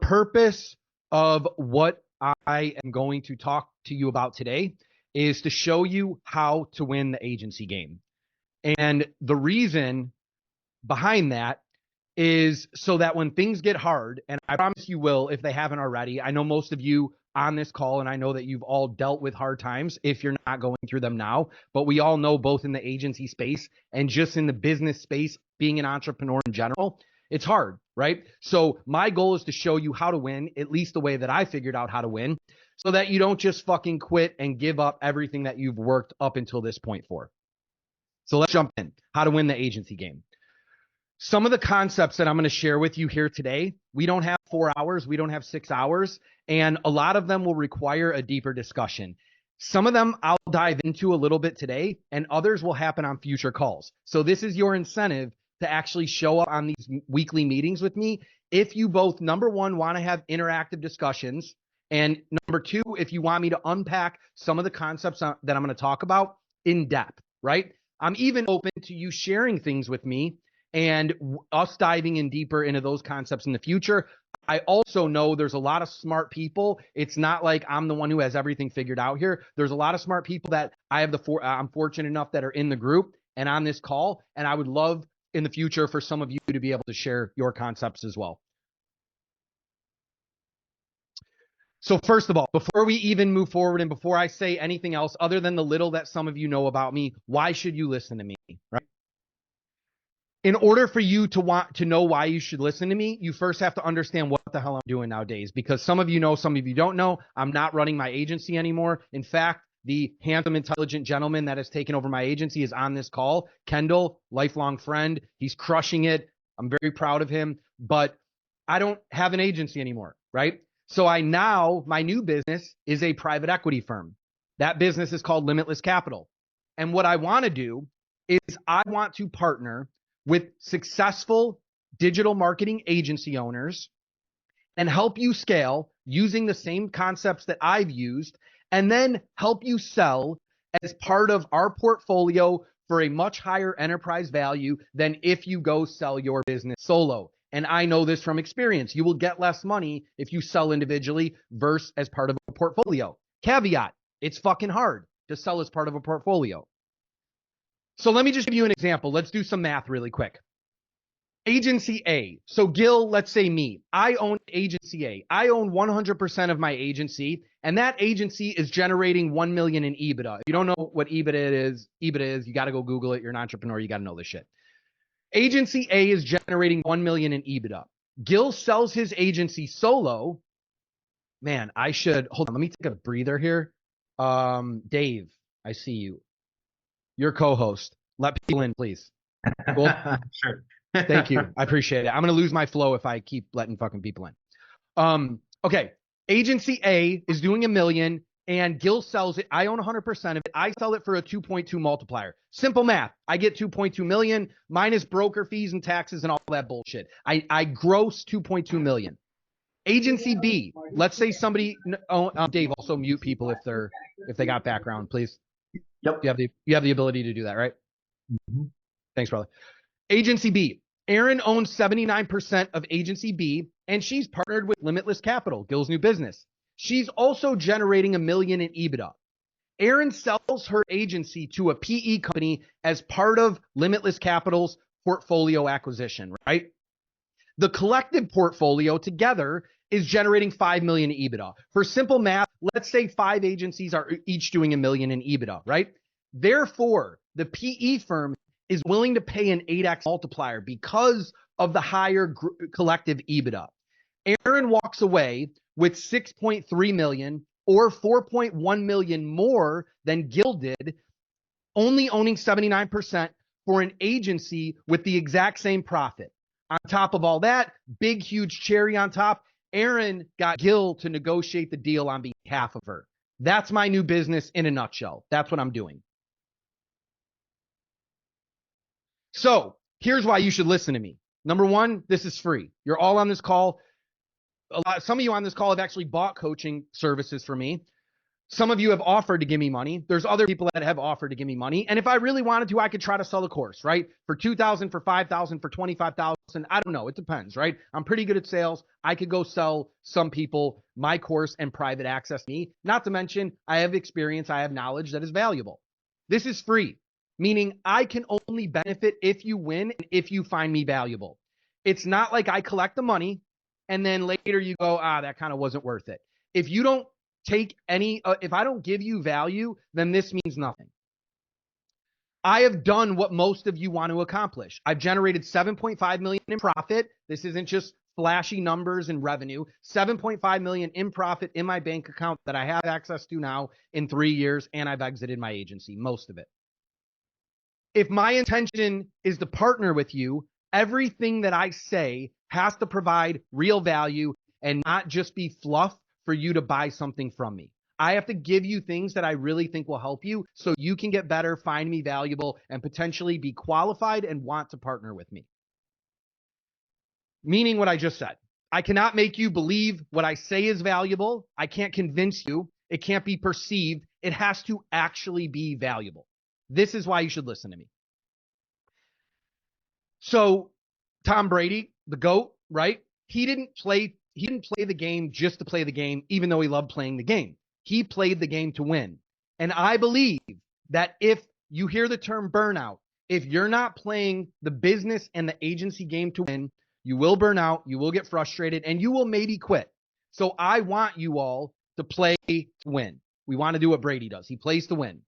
purpose of what I am going to talk to you about today is to show you how to win the agency game. And the reason behind that is so that when things get hard, and I promise you will if they haven't already, I know most of you on this call, and I know that you've all dealt with hard times if you're not going through them now, but we all know both in the agency space and just in the business space, being an entrepreneur in general, it's hard, right? So my goal is to show you how to win, at least the way that I figured out how to win, so that you don't just fucking quit and give up everything that you've worked up until this point for. So let's jump in. How to win the agency game. Some of the concepts that I'm going to share with you here today, we don't have 4 hours, we don't have 6 hours, and a lot of them will require a deeper discussion. Some of them I'll dive into a little bit today, and others will happen on future calls. So this is your incentive to actually show up on these weekly meetings with me if you both, number one, want to have interactive discussions, and number two, if you want me to unpack some of the concepts that I'm going to talk about in depth, right? I'm even open to you sharing things with me and us diving in deeper into those concepts in the future. I also know there's a lot of smart people. It's not like I'm the one who has everything figured out here. There's a lot of smart people that I'm fortunate enough that are in the group and on this call. And I would love in the future for some of you to be able to share your concepts as well. So first of all, before we even move forward and before I say anything else other than the little that some of you know about me, why should you listen to me, right? In order for you to want to know why you should listen to me, you first have to understand what the hell I'm doing nowadays, because some of you know, some of you don't know. I'm not running my agency anymore. In fact, the handsome, intelligent gentleman that has taken over my agency is on this call. Kendall, lifelong friend. He's crushing it. I'm very proud of him, but I don't have an agency anymore, right? So my new business is a private equity firm. That business is called Limitless Capital. And what I want to do is I want to partner with successful digital marketing agency owners and help you scale using the same concepts that I've used, and then help you sell as part of our portfolio for a much higher enterprise value than if you go sell your business solo. And I know this from experience. You will get less money if you sell individually versus as part of a portfolio. Caveat, it's fucking hard to sell as part of a portfolio. So let me just give you an example. Let's do some math really quick. Agency A. So Gil, let's say me. I own Agency A. I own 100% of my agency, and that agency is generating 1 million in EBITDA. If you don't know what EBITDA is, you got to go Google it. You're an entrepreneur. You got to know this shit. Agency A is generating 1 million in EBITDA. Gil sells his agency solo. Man, hold on. Let me take a breather here. Dave, I see you. Your co-host. Let people in, please. Cool? Sure. Thank you. I appreciate it. I'm going to lose my flow if I keep letting fucking people in. Okay. Agency A is doing 1 million and Gil sells it. I own 100% of it. I sell it for a 2.2 multiplier. Simple math. I get 2.2 million minus broker fees and taxes and all that bullshit. I gross 2.2 million. Agency B, let's say somebody, Dave, also mute people if they got background, please. Yep. You have the ability to do that, right? Mm-hmm. Thanks, brother. Agency B. Erin owns 79% of Agency B, and she's partnered with Limitless Capital, Gil's new business. She's also generating 1 million in EBITDA. Erin sells her agency to a PE company as part of Limitless Capital's portfolio acquisition, right? The collective portfolio together is generating 5 million in EBITDA. For simple math, let's say 5 agencies are each doing 1 million in EBITDA, right? Therefore, the PE firm is willing to pay an 8x multiplier because of the higher collective EBITDA. Erin walks away with 6.3 million or 4.1 million more than Gil did, only owning 79% for an agency with the exact same profit. On top of all that, big, huge cherry on top, Erin got Gil to negotiate the deal on behalf of her. That's my new business in a nutshell. That's what I'm doing. So here's why you should listen to me. Number one, this is free. You're all on this call. Some of you on this call have actually bought coaching services for me. Some of you have offered to give me money. There's other people that have offered to give me money. And if I really wanted to, I could try to sell the course, right? For 2,000, for 5,000, for 25,000. I don't know. It depends, right? I'm pretty good at sales. I could go sell some people my course and private access to me. Not to mention, I have experience. I have knowledge that is valuable. This is free, meaning I can only benefit if you win and if you find me valuable. It's not like I collect the money and then later you go, that kind of wasn't worth it. If you don't take any, if I don't give you value, then this means nothing. I have done what most of you want to accomplish. I've generated 7.5 million in profit. This isn't just flashy numbers and revenue. 7.5 million in profit in my bank account that I have access to now in 3 years, and I've exited my agency, most of it. If my intention is to partner with you, everything that I say has to provide real value and not just be fluff for you to buy something from me. I have to give you things that I really think will help you so you can get better, find me valuable, and potentially be qualified and want to partner with me. Meaning what I just said. I cannot make you believe what I say is valuable. I can't convince you. It can't be perceived. It has to actually be valuable. This is why you should listen to me. So Tom Brady, the GOAT, right? He didn't play the game just to play the game, even though he loved playing the game. He played the game to win. And I believe that if you hear the term burnout, if you're not playing the business and the agency game to win, you will burn out, you will get frustrated, and you will maybe quit. So I want you all to play to win. We want to do what Brady does. He plays to win.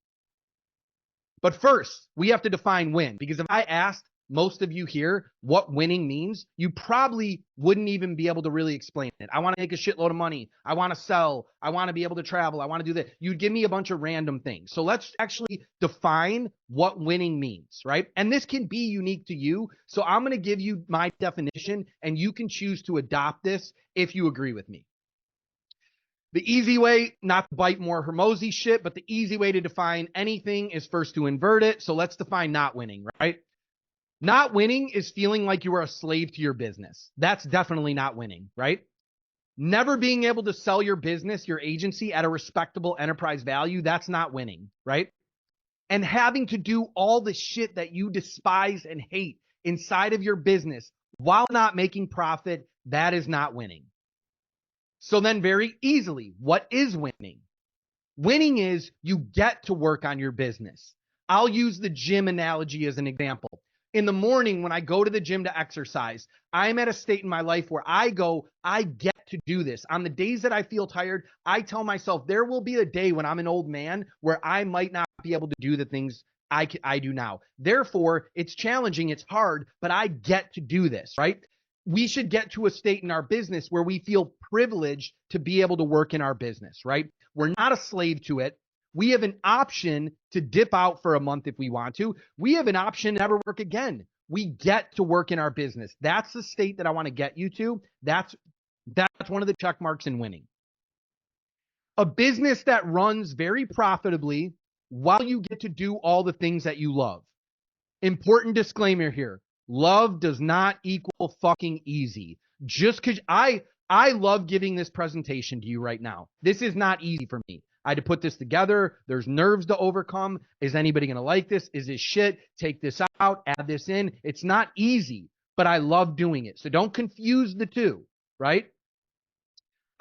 But first, we have to define win, because if I asked most of you here what winning means, you probably wouldn't even be able to really explain it. I want to make a shitload of money. I want to sell. I want to be able to travel. I want to do that. You'd give me a bunch of random things. So let's actually define what winning means, right? And this can be unique to you. So I'm going to give you my definition, and you can choose to adopt this if you agree with me. The easy way, not to bite more Hermosi shit, but the easy way to define anything is first to invert it. So let's define not winning, right? Not winning is feeling like you are a slave to your business. That's definitely not winning, right? Never being able to sell your business, your agency at a respectable enterprise value, that's not winning, right? And having to do all the shit that you despise and hate inside of your business while not making profit, that is not winning. So then very easily, what is winning? Winning is you get to work on your business. I'll use the gym analogy as an example. In the morning, when I go to the gym to exercise, I'm at a state in my life where I get to do this. On the days that I feel tired, I tell myself there will be a day when I'm an old man where I might not be able to do the things I do now. Therefore, it's challenging, it's hard, but I get to do this, right? We should get to a state in our business where we feel privileged to be able to work in our business, right? We're not a slave to it. We have an option to dip out for a month if we want to. We have an option to never work again. We get to work in our business. That's the state that I want to get you to. That's one of the check marks in winning. A business that runs very profitably while you get to do all the things that you love. Important disclaimer here. Love does not equal fucking easy. Just because I love giving this presentation to you right now. This is not easy for me. I had to put this together. There's nerves to overcome. Is anybody going to like this? Is this shit? Take this out, add this in. It's not easy, but I love doing it. So don't confuse the two, right?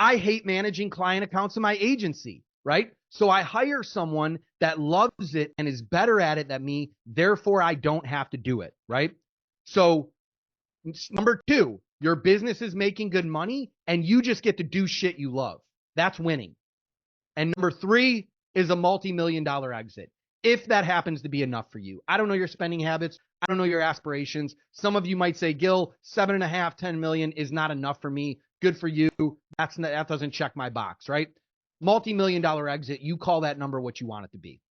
I hate managing client accounts in my agency, right? So I hire someone that loves it and is better at it than me. Therefore, I don't have to do it, right? So number two, your business is making good money and you just get to do shit you love. That's winning. And number three is a multi-million-dollar exit, if that happens to be enough for you. I don't know your spending habits. I don't know your aspirations. Some of you might say, Gil, 7.5, 10 million is not enough for me. Good for you. That doesn't check my box, right? Multi-million-dollar exit, you call that number what you want it to be.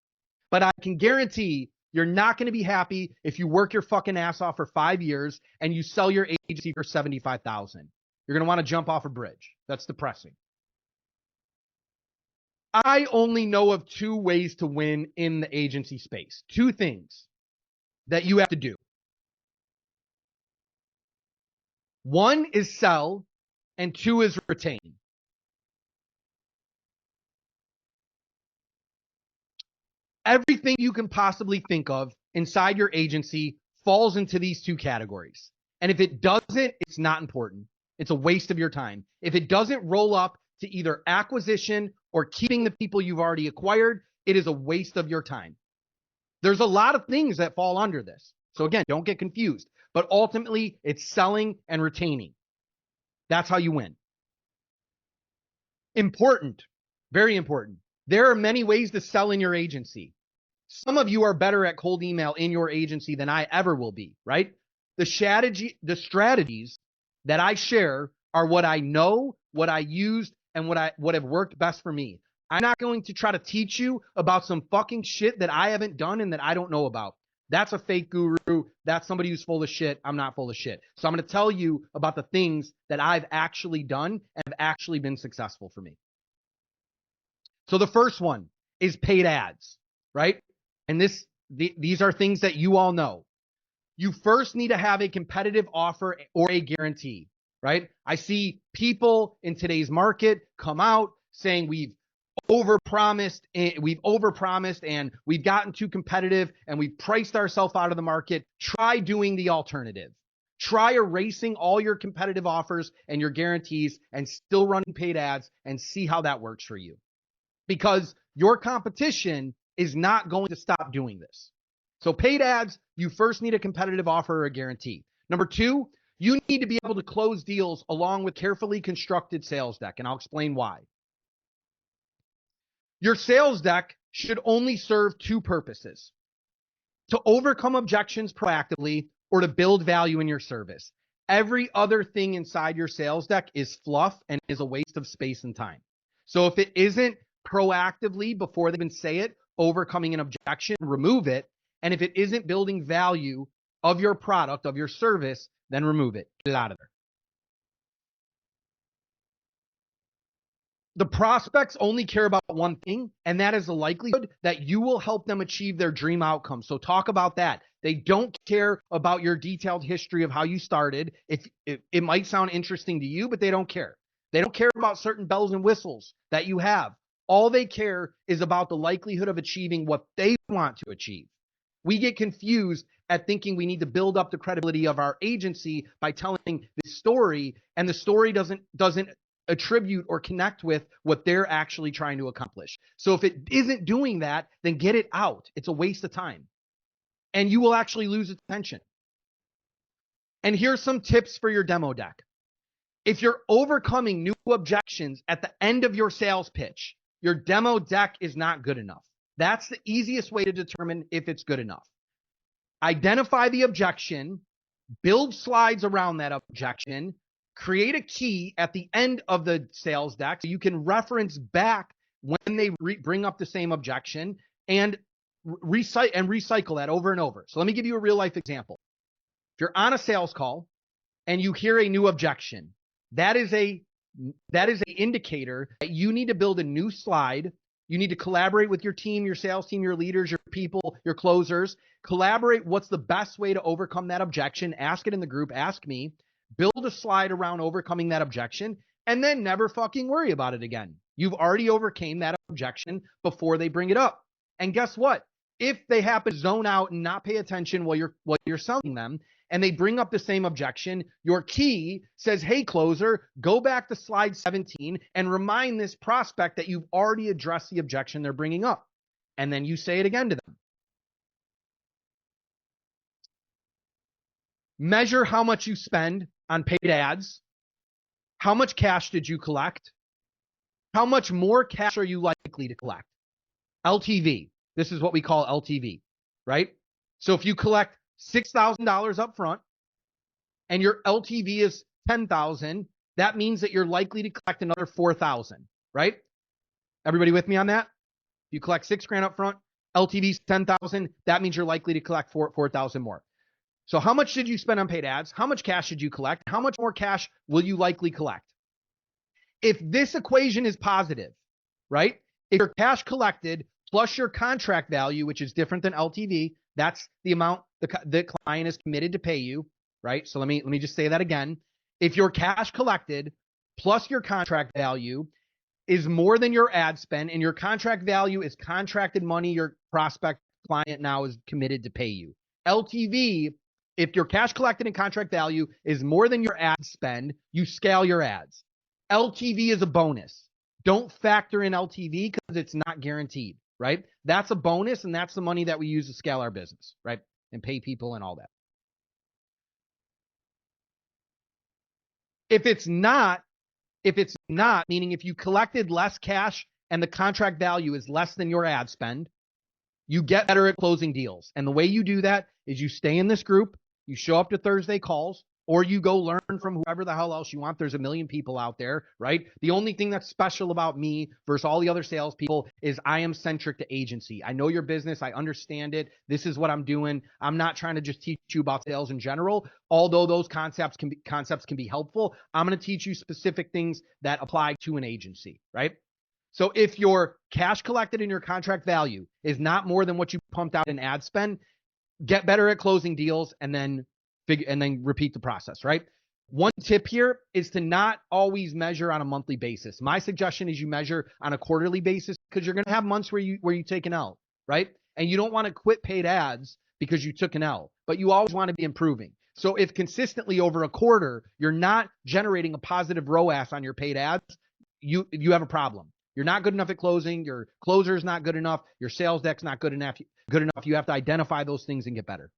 But I can guarantee you're not going to be happy if you work your fucking ass off for 5 years and you sell your agency for 75,000. You're going to want to jump off a bridge. That's depressing. I only know of 2 ways to win in the agency space. 2 things that you have to do. One is sell, and 2 is retain. Everything you can possibly think of inside your agency falls into these two categories. And if it doesn't, it's not important. It's a waste of your time. If it doesn't roll up to either acquisition or keeping the people you've already acquired, it is a waste of your time. There's a lot of things that fall under this. So again, don't get confused. But ultimately, it's selling and retaining. That's how you win. Important, very important. There are many ways to sell in your agency. Some of you are better at cold email in your agency than I ever will be, right? The strategies that I share are what I know, what I used, and what have worked best for me. I'm not going to try to teach you about some fucking shit that I haven't done and that I don't know about. That's a fake guru. That's somebody who's full of shit. I'm not full of shit. So I'm going to tell you about the things that I've actually done and have actually been successful for me. So the first one is paid ads, right? And these are things that you all know. You first need to have a competitive offer or a guarantee, right? I see people in today's market come out saying we've overpromised and we've gotten too competitive and we've priced ourselves out of the market. Try doing the alternative. Try erasing all your competitive offers and your guarantees and still running paid ads and see how that works for you. Because your competition is not going to stop doing this. So paid ads, you first need a competitive offer or a guarantee. Number two, you need to be able to close deals along with carefully constructed sales deck, and I'll explain why. Your sales deck should only serve two purposes: to overcome objections proactively or to build value in your service. Every other thing inside your sales deck is fluff and is a waste of space and time. So if it isn't proactively, before they even say it, overcoming an objection, remove it. And if it isn't building value of your product, of your service, then remove it. Get it out of there. The prospects only care about one thing, and that is the likelihood that you will help them achieve their dream outcome. So talk about that. They don't care about your detailed history of how you started. If it might sound interesting to you, but they don't care. They don't care about certain bells and whistles that you have. All they care is about the likelihood of achieving what they want to achieve. We get confused at thinking we need to build up the credibility of our agency by telling the story, and the story doesn't attribute or connect with what they're actually trying to accomplish. So if it isn't doing that, then get it out. It's a waste of time. And you will actually lose attention. And here's some tips for your demo deck. If you're overcoming new objections at the end of your sales pitch, your demo deck is not good enough. That's the easiest way to determine if it's good enough. Identify the objection, build slides around that objection, create a key at the end of the sales deck so you can reference back when they bring up the same objection, and recycle that over and over. So let me give you a real life example. If you're on a sales call and you hear a new objection, that is an indicator that you need to build a new slide. You need to collaborate with your team, your sales team, your leaders, your people, your closers. Collaborate what's the best way to overcome that objection. Ask it in the group. Ask me. Build a slide around overcoming that objection, and then never fucking worry about it again. You've already overcame that objection before they bring it up. And guess what? If they happen to zone out and not pay attention while you're selling them, and they bring up the same objection, your key says, hey, closer, go back to slide 17 and remind this prospect that you've already addressed the objection they're bringing up. And then you say it again to them. Measure how much you spend on paid ads. How much cash did you collect? How much more cash are you likely to collect? LTV. This is what we call LTV, right? So if you collect $6,000 up front and your LTV is $10,000, that means that you're likely to collect another $4,000, right? Everybody with me on that? If you collect $6,000 up front, LTV is $10,000, that means you're likely to collect $4,000 more. So how much did you spend on paid ads? How much cash did you collect? How much more cash will you likely collect? If this equation is positive, right? If your cash collected plus your contract value, which is different than LTV, that's the amount the client is committed to pay you, right? So let me just say that again. If your cash collected plus your contract value is more than your ad spend, and your contract value is contracted money your prospect client now is committed to pay you. LTV, if your cash collected and contract value is more than your ad spend, you scale your ads. LTV is a bonus. Don't factor in LTV because it's not guaranteed, right? That's a bonus, and that's the money that we use to scale our business, right? And pay people and all that. If it's not, meaning if you collected less cash and the contract value is less than your ad spend, you get better at closing deals. And the way you do that is you stay in this group, you show up to Thursday calls, or you go learn from whoever the hell else you want. There's a million people out there, right? The only thing that's special about me versus all the other salespeople is I am centric to agency. I know your business. I understand it. This is what I'm doing. I'm not trying to just teach you about sales in general. Although those concepts can be helpful, I'm going to teach you specific things that apply to an agency, right? So if your cash collected in your contract value is not more than what you pumped out in ad spend, get better at closing deals and then repeat the process, right? One tip here is to not always measure on a monthly basis. My suggestion is you measure on a quarterly basis because you're going to have months where you take an L, right? And you don't want to quit paid ads because you took an L, but you always want to be improving. So if consistently over a quarter, you're not generating a positive ROAS on your paid ads, you have a problem. You're not good enough at closing. Your closer is not good enough. Your sales deck's not good enough. You have to identify those things and get better.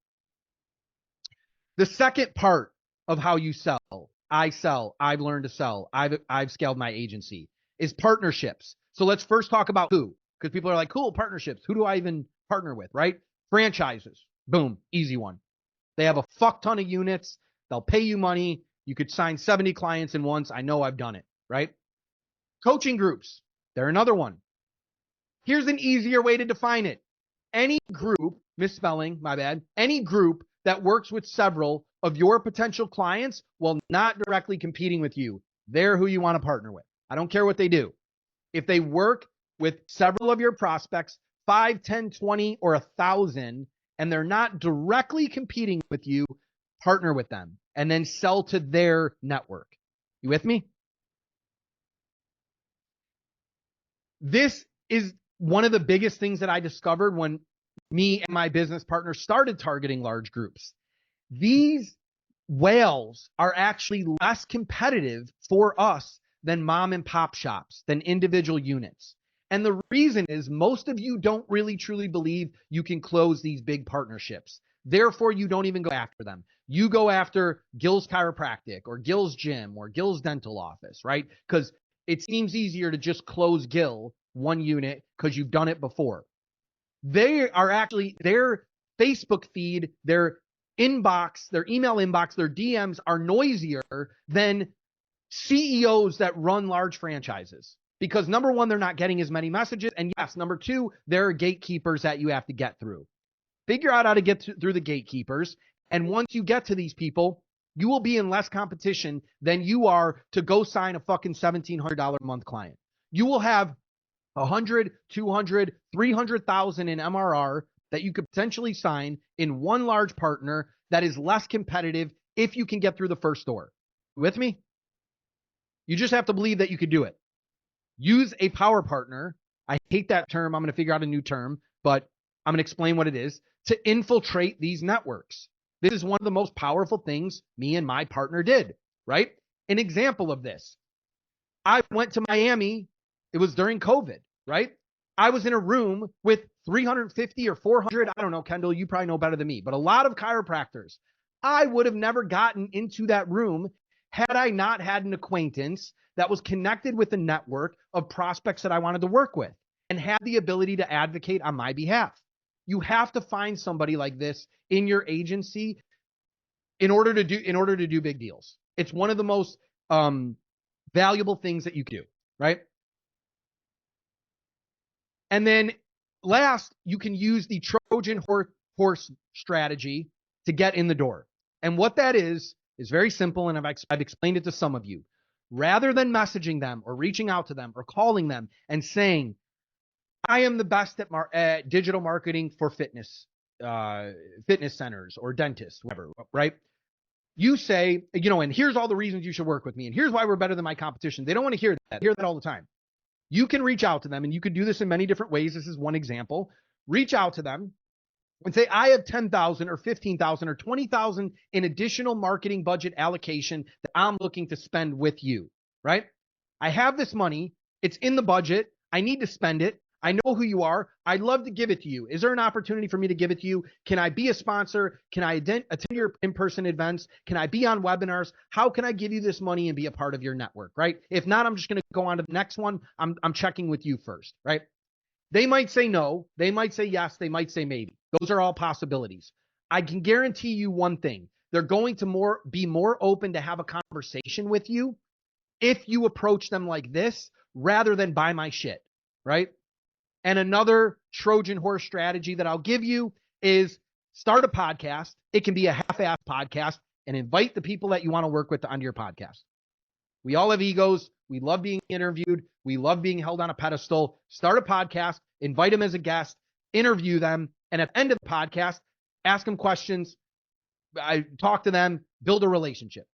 The second part of how you sell, I've learned to sell, I've scaled my agency, is partnerships. So let's first talk about who, because people are like, cool, partnerships. Who do I even partner with, right? Franchises. Boom, easy one. They have a fuck ton of units. They'll pay you money. You could sign 70 clients in once. I know I've done it, right? Coaching groups. They're another one. Here's an easier way to define it. Any group, misspelling, my bad, any group that works with several of your potential clients while not directly competing with you, they're who you want to partner with. I don't care what they do. If they work with several of your prospects, 5, 10, 20, or 1,000, and they're not directly competing with you, partner with them and then sell to their network. You with me? This is one of the biggest things that I discovered when me and my business partner started targeting large groups. These whales are actually less competitive for us than mom and pop shops, than individual units. And the reason is most of you don't really truly believe you can close these big partnerships. Therefore, you don't even go after them. You go after Gil's Chiropractic or Gil's Gym or Gil's Dental Office, right? Because it seems easier to just close Gil one unit because you've done it before. They are actually, their Facebook feed, their inbox, their email inbox, their DMs are noisier than CEOs that run large franchises. Because number one, they're not getting as many messages. And yes, number two, there are gatekeepers that you have to get through. Figure out how to get through the gatekeepers. And once you get to these people, you will be in less competition than you are to go sign a fucking $1,700 a month client. You will have 100, 200, 300,000 in MRR that you could potentially sign in one large partner that is less competitive if you can get through the first door. With me? You just have to believe that you could do it. Use a power partner. I hate that term. I'm going to figure out a new term, but I'm going to explain what it is to infiltrate these networks. This is one of the most powerful things me and my partner did, right? An example of this. I went to Miami. It was during COVID, right? I was in a room with 350 or 400. I don't know, Kendall, you probably know better than me, but a lot of chiropractors. I would have never gotten into that room had I not had an acquaintance that was connected with a network of prospects that I wanted to work with and had the ability to advocate on my behalf. You have to find somebody like this in your agency in order to do big deals. It's one of the most valuable things that you can do, right? And then last, you can use the Trojan horse strategy to get in the door. And what that is very simple, and I've explained it to some of you. Rather than messaging them or reaching out to them or calling them and saying, I am the best at digital marketing for fitness centers or dentists, whatever, right? You say, and here's all the reasons you should work with me, and here's why we're better than my competition. They don't want to hear that. They hear that all the time. You can reach out to them, and you could do this in many different ways. This is one example. Reach out to them and say, I have 10,000 or 15,000 or 20,000 in additional marketing budget allocation that I'm looking to spend with you, right? I have this money. It's in the budget. I need to spend it. I know who you are. I'd love to give it to you. Is there an opportunity for me to give it to you? Can I be a sponsor? Can I attend your in-person events? Can I be on webinars? How can I give you this money and be a part of your network, right? If not, I'm just going to go on to the next one. I'm checking with you first, right? They might say no. They might say yes. They might say maybe. Those are all possibilities. I can guarantee you one thing. They're going to be more open to have a conversation with you if you approach them like this rather than buy my shit, right? And another Trojan horse strategy that I'll give you is start a podcast. It can be a half-ass podcast, and invite the people that you want to work with onto your podcast. We all have egos. We love being interviewed. We love being held on a pedestal. Start a podcast, invite them as a guest, interview them, and at the end of the podcast, ask them questions. I talk to them, build a relationship.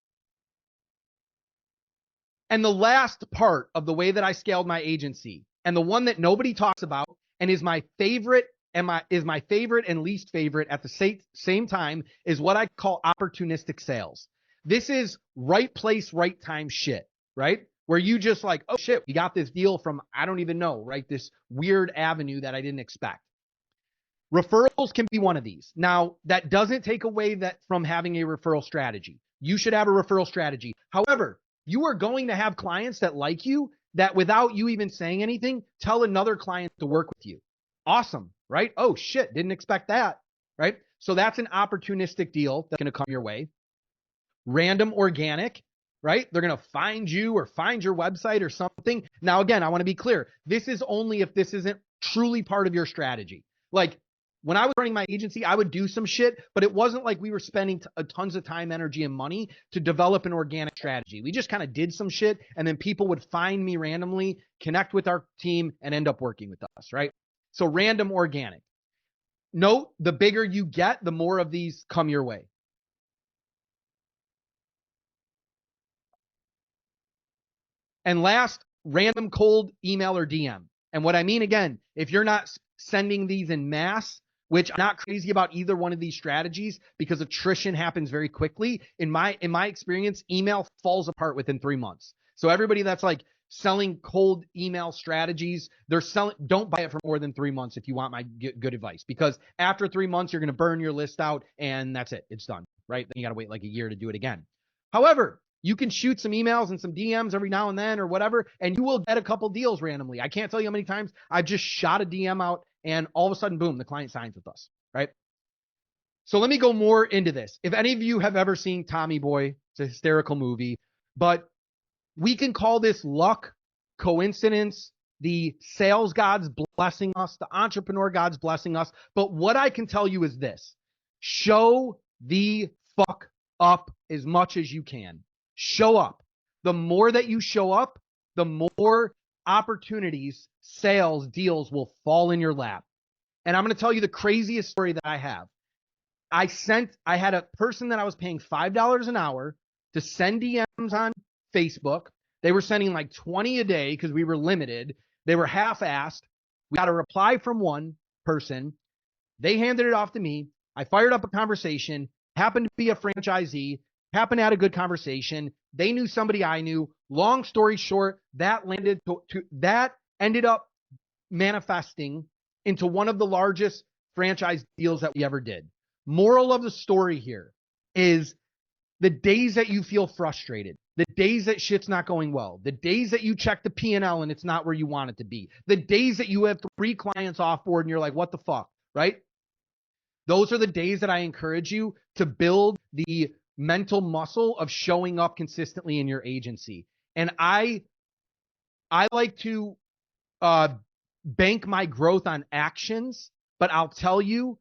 And the last part of the way that I scaled my agency, and the one that nobody talks about and is my favorite and my favorite and least favorite at the same time, is what I call opportunistic sales. This is right place, right time shit, right? Where you just like, oh shit, we got this deal from, I don't even know, right? This weird avenue that I didn't expect. Referrals can be one of these. Now, that doesn't take away that from having a referral strategy. You should have a referral strategy. However, you are going to have clients that like you that without you even saying anything, tell another client to work with you. Awesome, right? Oh shit, didn't expect that, right? So that's an opportunistic deal that's going to come your way. Random organic, right? They're going to find you or find your website or something. Now, again, I want to be clear. This is only if this isn't truly part of your strategy. Like when I was running my agency, I would do some shit, but it wasn't like we were spending tons of time, energy, and money to develop an organic strategy. We just kind of did some shit, and then people would find me randomly, connect with our team, and end up working with us, right? So random organic. Note, the bigger you get, the more of these come your way. And last, random cold email or DM. And what I mean, again, if you're not sending these in mass, which I'm not crazy about either one of these strategies because attrition happens very quickly. In my experience, email falls apart within 3 months. So everybody that's like selling cold email strategies, don't buy it for more than 3 months if you want my good advice, because after 3 months, you're going to burn your list out and that's it. It's done, right? Then you got to wait like a year to do it again. However, you can shoot some emails and some DMs every now and then or whatever, and you will get a couple deals randomly. I can't tell you how many times I've just shot a DM out and all of a sudden, boom, the client signs with us, right? So let me go more into this. If any of you have ever seen Tommy Boy, it's a hysterical movie, but we can call this luck, coincidence, the sales gods blessing us, the entrepreneur gods blessing us. But what I can tell you is this: show the fuck up as much as you can. Show up. The more that you show up, the more opportunities, sales, deals will fall in your lap. And I'm going to tell you the craziest story that I have. I had a person that I was paying $5 an hour to send DMs on Facebook. They were sending like 20 a day because we were limited. They were half-assed. We got a reply from one person. They handed it off to me. I fired up a conversation, happened to be a franchisee, happened to have a good conversation. They knew somebody I knew. Long story short, that ended up manifesting into one of the largest franchise deals that we ever did. Moral of the story here is the days that you feel frustrated, the days that shit's not going well, the days that you check the P&L and it's not where you want it to be, the days that you have 3 clients off board and you're like, what the fuck, right? Those are the days that I encourage you to build the mental muscle of showing up consistently in your agency. And I like to bank my growth on actions, but I'll tell you,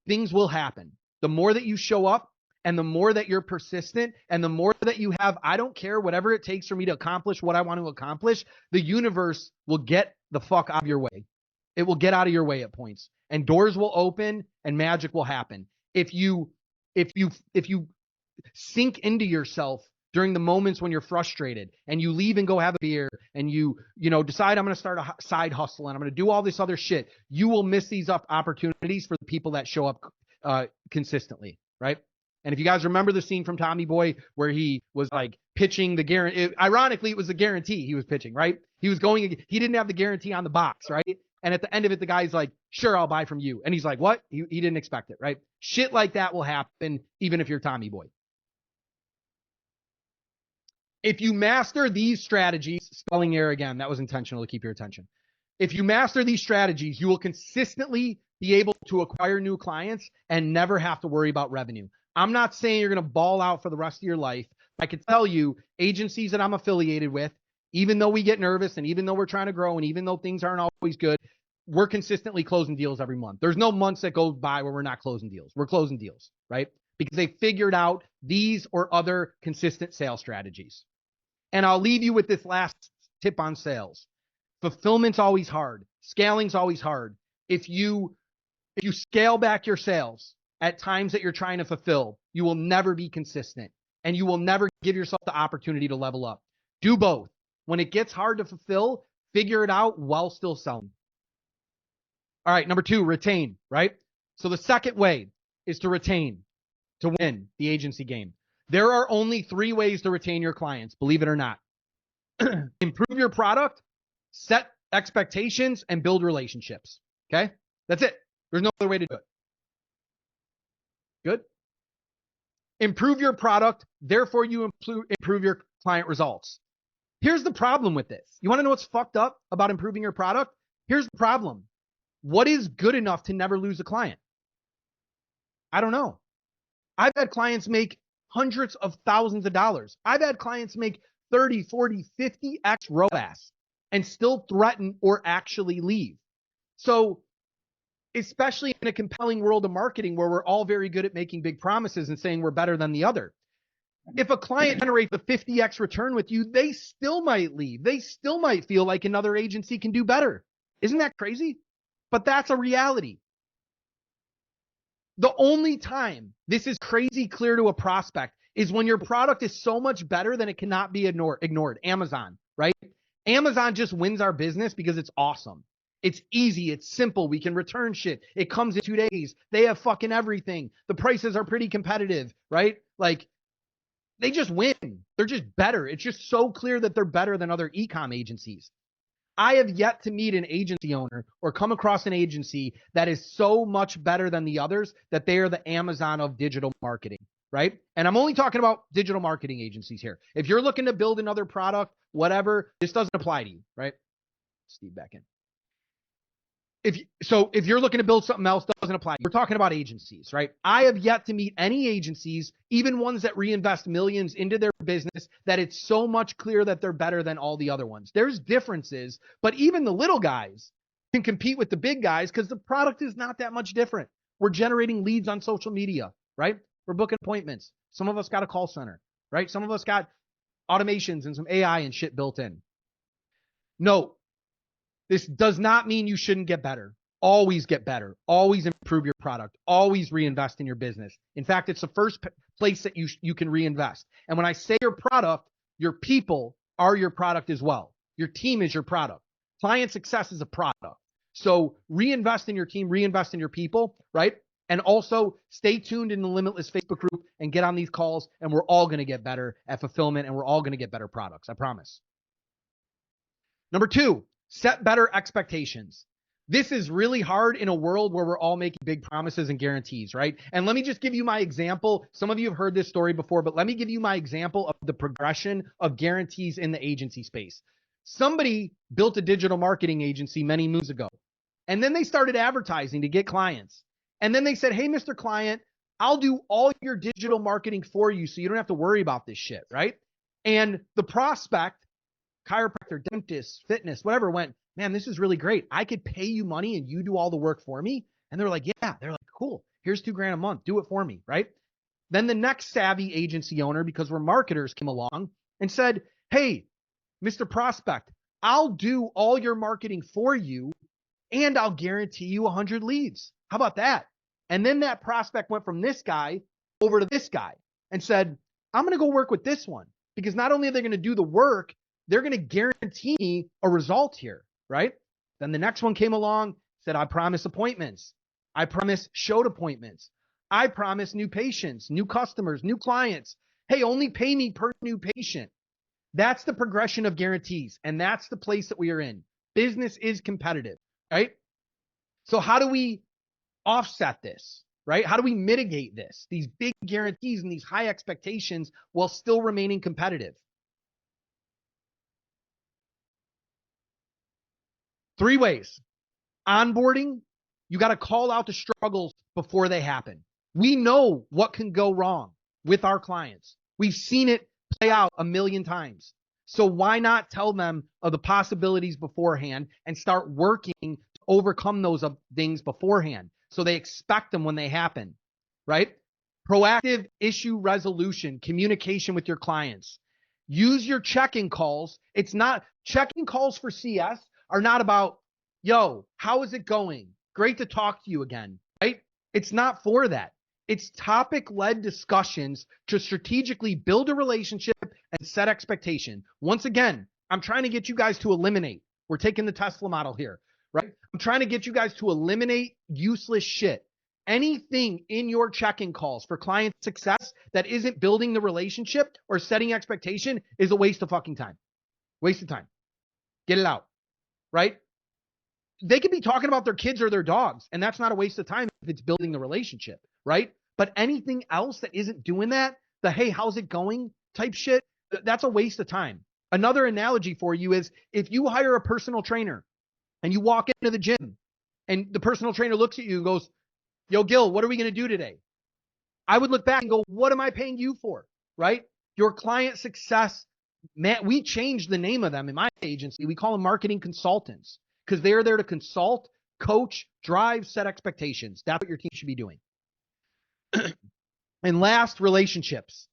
things will happen. The more that you show up and the more that you're persistent and the more that you have, I don't care, whatever it takes for me to accomplish what I want to accomplish, the universe will get the fuck out of your way. It will get out of your way at points, and doors will open and magic will happen. If you sink into yourself during the moments when you're frustrated and you leave and go have a beer and you decide I'm going to start a side hustle and I'm going to do all this other shit, you will miss these opportunities for the people that show up consistently, right? And if you guys remember the scene from Tommy Boy where he was like pitching the guarantee, ironically, it was the guarantee he was pitching, right? He didn't have the guarantee on the box, right? And at the end of it, the guy's like, sure, I'll buy from you. And he's like, what? He didn't expect it, right? Shit like that will happen even if you're Tommy Boy. If you master these strategies, spelling error again, that was intentional to keep your attention. If you master these strategies, you will consistently be able to acquire new clients and never have to worry about revenue. I'm not saying you're going to ball out for the rest of your life. I can tell you, agencies that I'm affiliated with, even though we get nervous and even though we're trying to grow and even though things aren't always good, we're consistently closing deals every month. There's no months that go by where we're not closing deals. We're closing deals, right? Because they figured out these or other consistent sales strategies. And I'll leave you with this last tip on sales. Fulfillment's always hard. Scaling's always hard. If you scale back your sales at times that you're trying to fulfill, you will never be consistent and you will never give yourself the opportunity to level up. Do both. When it gets hard to fulfill, figure it out while still selling. All right, number 2, retain, right? So the second way is to retain, to win the agency game. There are only 3 ways to retain your clients, believe it or not. Improve your product, set expectations, and build relationships. Okay? That's it. There's no other way to do it. Good? Improve your product, therefore you improve your client results. Here's the problem with this. You want to know what's fucked up about improving your product? Here's the problem. What is good enough to never lose a client? I don't know. I've had clients make hundreds of thousands of dollars. I've had clients make 30, 40, 50x ROAS and still threaten or actually leave. So especially in a compelling world of marketing where we're all very good at making big promises and saying we're better than the other. If a client generates a 50x return with you, they still might leave. They still might feel like another agency can do better. Isn't that crazy? But that's a reality. The only time this is crazy clear to a prospect is when your product is so much better than it cannot be ignored. Amazon, right? Amazon just wins our business because it's awesome. It's easy. It's simple. We can return shit. It comes in 2 days. They have fucking everything. The prices are pretty competitive, right? Like, they just win. They're just better. It's just so clear that they're better than other e-com agencies. I have yet to meet an agency owner or come across an agency that is so much better than the others that they are the Amazon of digital marketing, right? And I'm only talking about digital marketing agencies here. If you're looking to build another product, whatever, this doesn't apply to you, right? Steve back in. If you're looking to build something else, doesn't apply. We're talking about agencies, right? I have yet to meet any agencies, even ones that reinvest millions into their business, that it's so much clear that they're better than all the other ones. There's differences, but even the little guys can compete with the big guys because the product is not that much different. We're generating leads on social media, right? We're booking appointments. Some of us got a call center, right? Some of us got automations and some AI and shit built in. No. This does not mean you shouldn't get better. Always get better. Always improve your product. Always reinvest in your business. In fact, it's the first place that you can reinvest. And when I say your product, your people are your product as well. Your team is your product. Client success is a product. So reinvest in your team, reinvest in your people, right? And also stay tuned in the Limitless Facebook group and get on these calls, and we're all going to get better at fulfillment, and we're all going to get better products. I promise. Number 2. Set better expectations. This is really hard in a world where we're all making big promises and guarantees, right? And let me just give you my example. Some of you have heard this story before, but let me give you my example of the progression of guarantees in the agency space. Somebody built a digital marketing agency many moons ago, and then they started advertising to get clients. And then they said, hey, Mr. Client, I'll do all your digital marketing for you so you don't have to worry about this shit, right? And the prospect, chiropractor, dentist, fitness, whatever, went, man, this is really great. I could pay you money and you do all the work for me. And they're like, yeah. They're like, cool. Here's $2,000 a month. Do it for me, right? Then the next savvy agency owner, because we're marketers, came along and said, hey, Mr. Prospect, I'll do all your marketing for you and I'll guarantee you 100 leads. How about that? And then that prospect went from this guy over to this guy and said, I'm going to go work with this one. Because not only are they going to do the work, they're going to guarantee a result here, right? Then the next one came along, said, I promise appointments. I promise showed appointments. I promise new patients, new customers, new clients. Hey, only pay me per new patient. That's the progression of guarantees. And that's the place that we are in. Business is competitive, right? So how do we offset this, right? How do we mitigate this, these big guarantees and these high expectations while still remaining competitive? 3 ways. Onboarding, you got to call out the struggles before they happen. We know what can go wrong with our clients. We've seen it play out a million times. So why not tell them of the possibilities beforehand and start working to overcome those things beforehand so they expect them when they happen, right? Proactive issue resolution, communication with your clients. Use your check-in calls. It's not, check-in calls for CS are not about, yo, how is it going? Great to talk to you again, right? It's not for that. It's topic-led discussions to strategically build a relationship and set expectation. Once again, I'm trying to get you guys to eliminate. We're taking the Tesla model here, right? I'm trying to get you guys to eliminate useless shit. Anything in your check-in calls for client success that isn't building the relationship or setting expectation is a waste of fucking time. Waste of time. Get it out, right? They could be talking about their kids or their dogs, and that's not a waste of time if it's building the relationship, right? But anything else that isn't doing that, the hey, how's it going type shit, that's a waste of time. Another analogy for you is if you hire a personal trainer and you walk into the gym and the personal trainer looks at you and goes, yo, Gil, what are we going to do today? I would look back and go, what am I paying you for, right? Your client success, man, we changed the name of them in my agency. We call them marketing consultants because they're there to consult, coach, drive, set expectations. That's what your team should be doing. And last, relationships.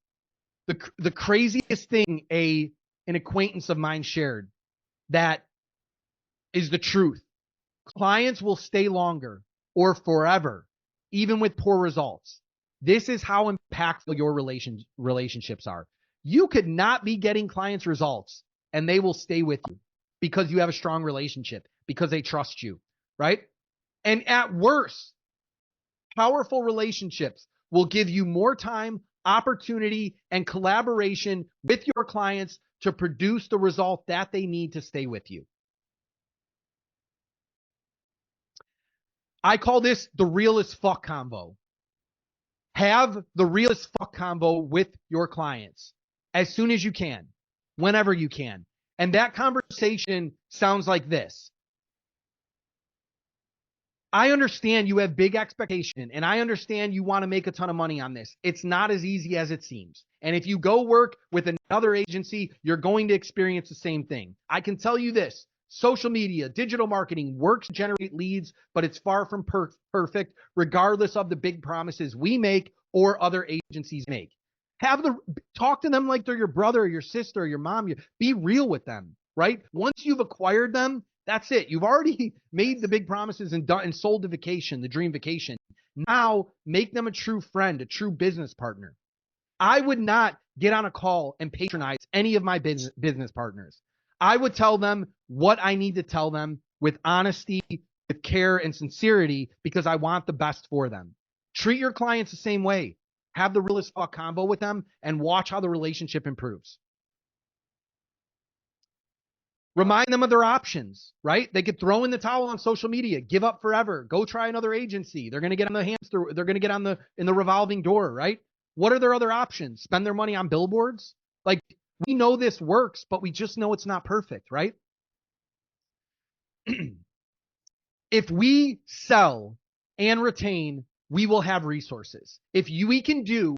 The craziest thing an acquaintance of mine shared that is the truth. Clients will stay longer or forever, even with poor results. This is how impactful your relationships are. You could not be getting clients results and they will stay with you because you have a strong relationship, because they trust you, right? And at worst, powerful relationships will give you more time, opportunity, and collaboration with your clients to produce the result that they need to stay with you. I call this the real as fuck convo. Have the real as fuck convo with your clients as soon as you can, whenever you can. And that conversation sounds like this. I understand you have big expectation and I understand you want to make a ton of money on this. It's not as easy as it seems. And if you go work with another agency, you're going to experience the same thing. I can tell you this, social media, digital marketing works to generate leads, but it's far from perfect, regardless of the big promises we make or other agencies make. Talk to them like they're your brother or your sister or your mom. Be real with them, right? Once you've acquired them, that's it. You've already made the big promises and sold the vacation, the dream vacation. Now make them a true friend, a true business partner. I would not get on a call and patronize any of my business partners. I would tell them what I need to tell them with honesty, with care and sincerity, because I want the best for them. Treat your clients the same way. Have the real as fuck combo with them and watch how the relationship improves. Remind them of their options, right? They could throw in the towel on social media, give up forever, go try another agency. They're going to get on the hamster. They're going to get in the revolving door, right? What are their other options? Spend their money on billboards? Like, we know this works, but we just know it's not perfect, right? If we sell and retain, we will have resources. We can do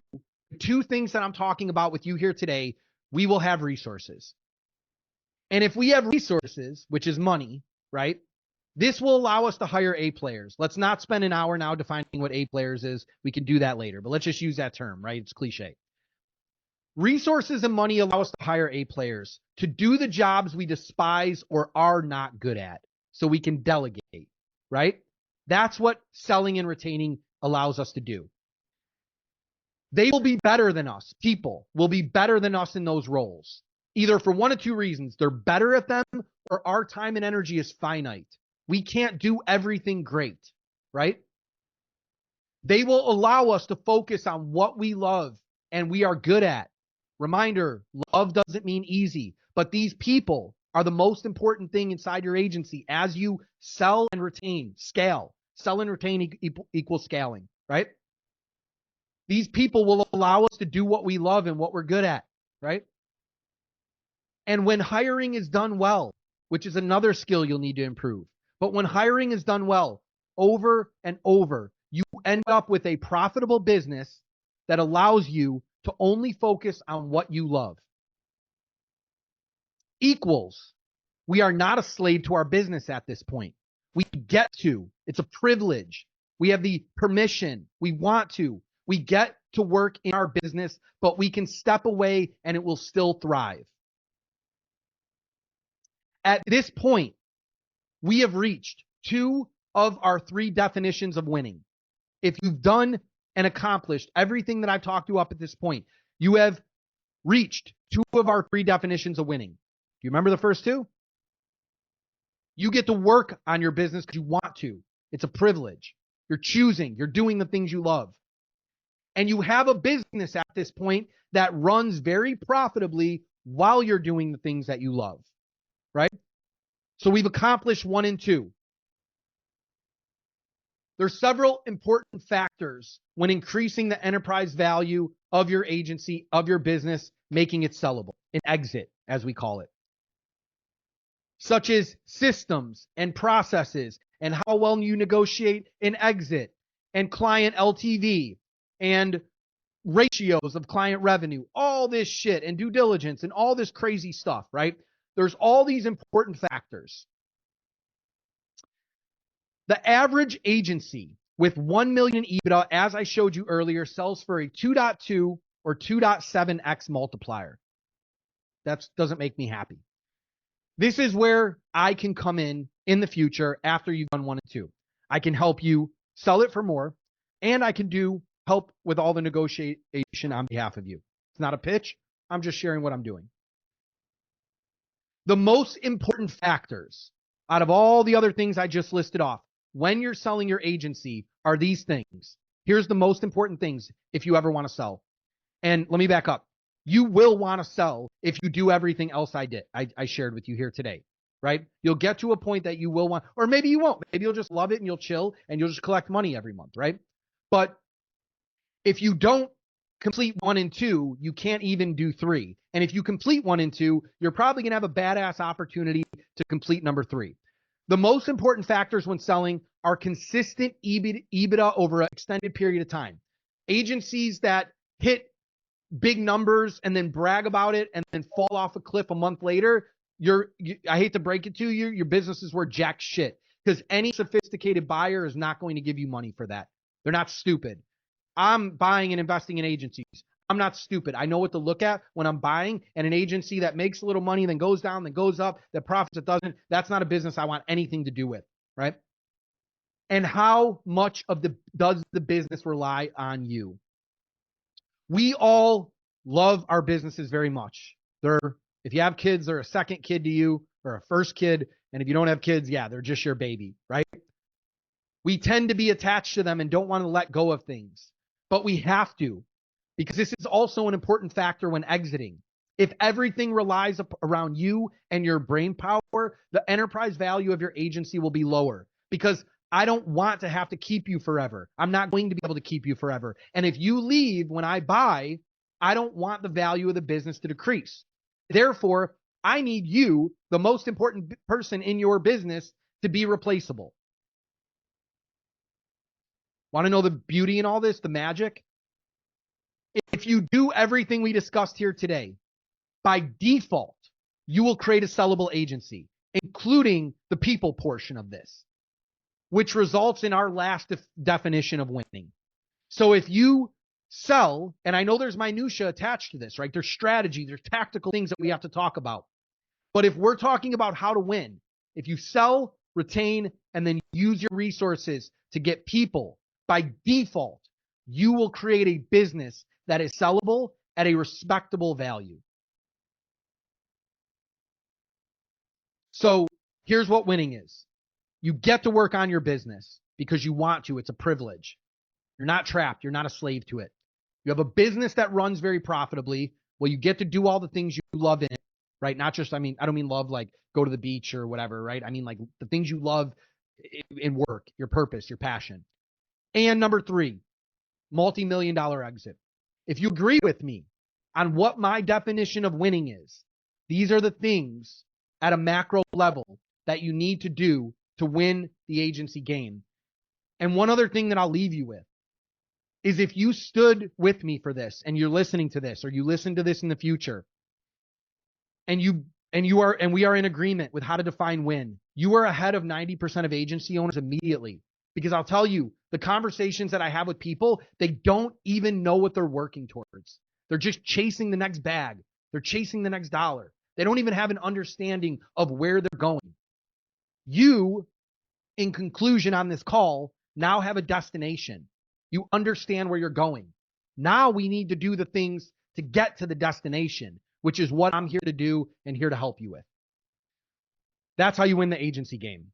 2 things that I'm talking about with you here today, we will have resources. And if we have resources, which is money, right? This will allow us to hire A players. Let's not spend an hour now defining what A players is. We can do that later, but let's just use that term, right? It's cliche. Resources and money allow us to hire A players to do the jobs we despise or are not good at, so we can delegate, right? That's what selling and retaining allows us to do. They will be better than us. People will be better than us in those roles, either for one of two reasons. They're better at them, or our time and energy is finite. We can't do everything great, right? They will allow us to focus on what we love and we are good at. Reminder, love doesn't mean easy, but these people are the most important thing inside your agency as you sell and retain, scale. Sell and retain equals scaling, right? These people will allow us to do what we love and what we're good at, right? And when hiring is done well, which is another skill you'll need to improve, but when hiring is done well, over and over, you end up with a profitable business that allows you to only focus on what you love. Equals, we are not a slave to our business at this point. We get to. It's a privilege. We have the permission. We want to. We get to work in our business, but we can step away and it will still thrive. At this point, we have reached 2 of our 3 definitions of winning. If you've done and accomplished everything that I've talked to up at this point, you have reached 2 of our 3 definitions of winning. Do you remember the first 2? You get to work on your business because you want to. It's a privilege. You're choosing. You're doing the things you love. And you have a business at this point that runs very profitably while you're doing the things that you love, right? So we've accomplished 1 and 2. There's several important factors when increasing the enterprise value of your agency, of your business, making it sellable, an exit, as we call it, such as systems and processes and how well you negotiate an exit and client LTV and ratios of client revenue, all this shit and due diligence and all this crazy stuff, right? There's all these important factors. The average agency with 1 million EBITDA, as I showed you earlier, sells for a 2.2 or 2.7x multiplier. That doesn't make me happy. This is where I can come in the future after you've done 1 and 2. I can help you sell it for more, and I can help with all the negotiation on behalf of you. It's not a pitch. I'm just sharing what I'm doing. The most important factors out of all the other things I just listed off when you're selling your agency are these things. Here's the most important things if you ever want to sell. And let me back up. You will want to sell if you do everything else I shared with you here today, right? You'll get to a point that you will want, or maybe you won't. Maybe you'll just love it and you'll chill and you'll just collect money every month, right? But if you don't complete 1 and 2, you can't even do 3. And if you complete 1 and 2, you're probably going to have a badass opportunity to complete number 3. The most important factors when selling are consistent EBITDA over an extended period of time. Agencies that hit big numbers and then brag about it and then fall off a cliff a month later, I hate to break it to you, your business is worth jack shit, because any sophisticated buyer is not going to give you money for that. They're not stupid. I'm buying and investing in agencies. I'm not stupid. I know what to look at when I'm buying, and an agency that makes a little money, then goes down, then goes up, that profits, it doesn't. That's not a business I want anything to do with, right? And how much does the business rely on you? We all love our businesses very much. If you have kids, they're a second kid to you or a first kid. And if you don't have kids, yeah, they're just your baby, right? We tend to be attached to them and don't want to let go of things, but we have to, because this is also an important factor when exiting. If everything relies around you and your brain power, the enterprise value of your agency will be lower, because I don't want to have to keep you forever. I'm not going to be able to keep you forever. And if you leave when I buy, I don't want the value of the business to decrease. Therefore, I need you, the most important person in your business, to be replaceable. Want to know the beauty in all this, the magic? If you do everything we discussed here today, by default, you will create a sellable agency, including the people portion of this, which results in our last definition of winning. So if you sell, and I know there's minutia attached to this, right? There's strategy, there's tactical things that we have to talk about. But if we're talking about how to win, if you sell, retain, and then use your resources to get people, by default, you will create a business that is sellable at a respectable value. So here's what winning is. You get to work on your business because you want to. It's a privilege. You're not trapped. You're not a slave to it. You have a business that runs very profitably. Well, you get to do all the things you love in it, right? Not just, I don't mean love like go to the beach or whatever, right? I mean like the things you love in work, your purpose, your passion. And number 3, multi-million-dollar exit. If you agree with me on what my definition of winning is, these are the things at a macro level that you need to do to win the agency game. And one other thing that I'll leave you with is if you stood with me for this and you're listening to this or you listen to this in the future and we are in agreement with how to define win, you are ahead of 90% of agency owners immediately. Because I'll tell you, the conversations that I have with people, they don't even know what they're working towards. They're just chasing the next bag. They're chasing the next dollar. They don't even have an understanding of where they're going. You, in conclusion on this call, now have a destination. You understand where you're going. Now we need to do the things to get to the destination, which is what I'm here to do and here to help you with. That's how you win the agency game.